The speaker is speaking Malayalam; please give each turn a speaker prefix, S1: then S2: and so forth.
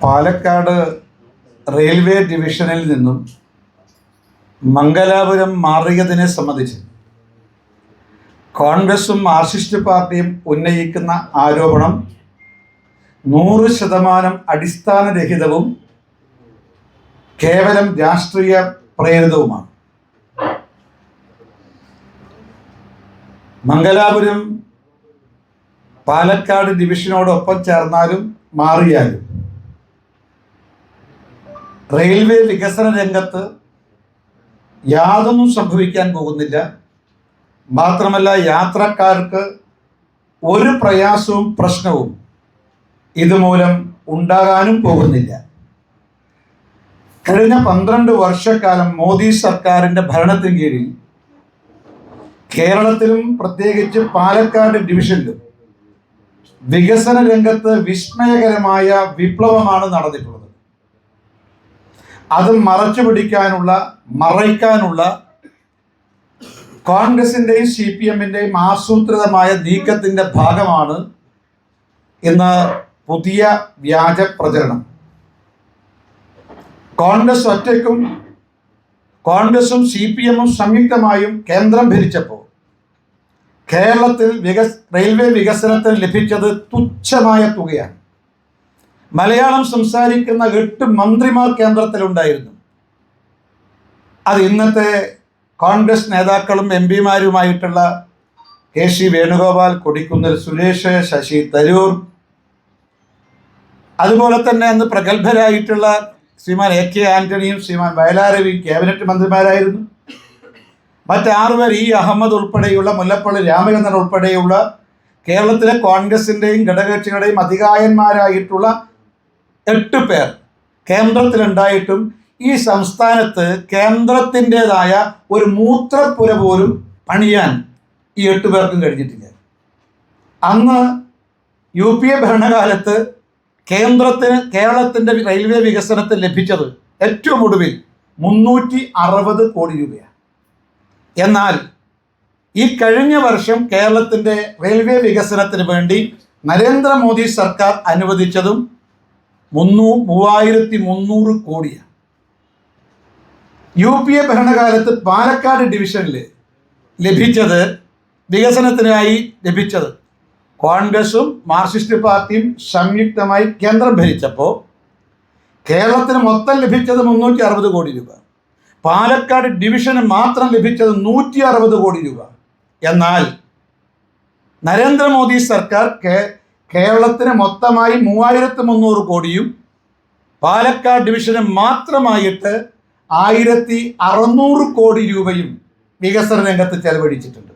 S1: പാലക്കാട് റെയിൽവേ ഡിവിഷനിൽ നിന്നും മംഗലാപുരം മാറിയതിനെ സംബന്ധിച്ച് കോൺഗ്രസും മാർക്സിസ്റ്റ് പാർട്ടിയും ഉന്നയിക്കുന്ന ആരോപണം 100% അടിസ്ഥാനരഹിതവും കേവലം രാഷ്ട്രീയ പ്രേരിതവുമാണ്. മംഗലാപുരം പാലക്കാട് ഡിവിഷനോടൊപ്പം ചേർന്നാലും മാറിയാലും റെയിൽവേ വികസന രംഗത്ത് യാതൊന്നും സംഭവിക്കാൻ പോകുന്നില്ല. മാത്രമല്ല, യാത്രക്കാർക്ക് ഒരു പ്രയാസവും പ്രശ്നവും ഇതുമൂലം ഉണ്ടാകാനും പോകുന്നില്ല. കഴിഞ്ഞ 12 വർഷക്കാലം മോദി സർക്കാരിൻ്റെ ഭരണത്തിന് കീഴിൽ കേരളത്തിലും പ്രത്യേകിച്ച് പാലക്കാട് ഡിവിഷനിലും വികസന രംഗത്ത് വിസ്മയകരമായ വിപ്ലവമാണ് നടന്നിട്ടുള്ളത്. അത് മറയ്ക്കാനുള്ള കോൺഗ്രസിൻ്റെയും CPM-ൻ്റെയും ആസൂത്രിതമായ നീക്കത്തിൻ്റെ ഭാഗമാണ് ഇന്ന് പുതിയ വ്യാജ പ്രചരണം. കോൺഗ്രസും CPM-ഉം സംയുക്തമായും കേന്ദ്രം ഭരിച്ചപ്പോൾ കേരളത്തിൽ റെയിൽവേ വികസനത്തിന് ലഭിച്ചത് തുച്ഛമായ തുകയാണ്. മലയാളം സംസാരിക്കുന്ന 8 മന്ത്രിമാർ കേന്ദ്രത്തിലുണ്ടായിരുന്നു. അത് ഇന്നത്തെ കോൺഗ്രസ് നേതാക്കളും MP-മാരുമായിട്ടുള്ള KC വേണുഗോപാൽ, കൊടിക്കുന്നിൽ സുരേഷ്, ശശി തരൂർ, അതുപോലെ തന്നെ അന്ന് പ്രഗത്ഭരായിട്ടുള്ള ശ്രീമാൻ AK ആന്റണിയും ശ്രീമാൻ വയലാരവി ക്യാബിനറ്റ് മന്ത്രിമാരായിരുന്നു. മറ്റ് 6 പേർ E അഹമ്മദ് ഉൾപ്പെടെയുള്ള, മുല്ലപ്പള്ളി രാമചന്ദ്രൻ ഉൾപ്പെടെയുള്ള കേരളത്തിലെ കോൺഗ്രസിൻ്റെയും ഘടകകക്ഷികളുടെയും അധികായന്മാരായിട്ടുള്ള 8 പേർ കേന്ദ്രത്തിലുണ്ടായിട്ടും ഈ സംസ്ഥാനത്ത് കേന്ദ്രത്തിൻ്റെതായ ഒരു മൂത്രപ്പുര പോലും പണിയാൻ ഈ 8 പേർക്കും കഴിഞ്ഞിട്ടില്ല. അന്ന് UPA ഭരണകാലത്ത് കേരളത്തിൻ്റെ റെയിൽവേ വികസനത്തിൽ ലഭിച്ചത് ഏറ്റവും ഒടുവിൽ 360 കോടി രൂപയാണ്. എന്നാൽ ഈ കഴിഞ്ഞ വർഷം കേരളത്തിൻ്റെ റെയിൽവേ വികസനത്തിന് വേണ്ടി നരേന്ദ്രമോദി സർക്കാർ അനുവദിച്ചതും 3300 കോടിയാണ്. UPA ഭരണകാലത്ത് പാലക്കാട് ഡിവിഷനിൽ വികസനത്തിനായി ലഭിച്ചത് കോൺഗ്രസും മാർക്സിസ്റ്റ് പാർട്ടിയും സംയുക്തമായി കേന്ദ്രം ഭരിച്ചപ്പോൾ കേരളത്തിന് മൊത്തം ലഭിച്ചത് 360 കോടി രൂപ. പാലക്കാട് ഡിവിഷന് മാത്രം ലഭിച്ചത് 160 കോടി രൂപ. എന്നാൽ നരേന്ദ്രമോദി സർക്കാർ കേരളത്തിന് മൊത്തമായി 3300 കോടിയും പാലക്കാട് ഡിവിഷന് മാത്രമായിട്ട് 1600 കോടി രൂപയും വികസന രംഗത്ത് ചെലവഴിച്ചിട്ടുണ്ട്.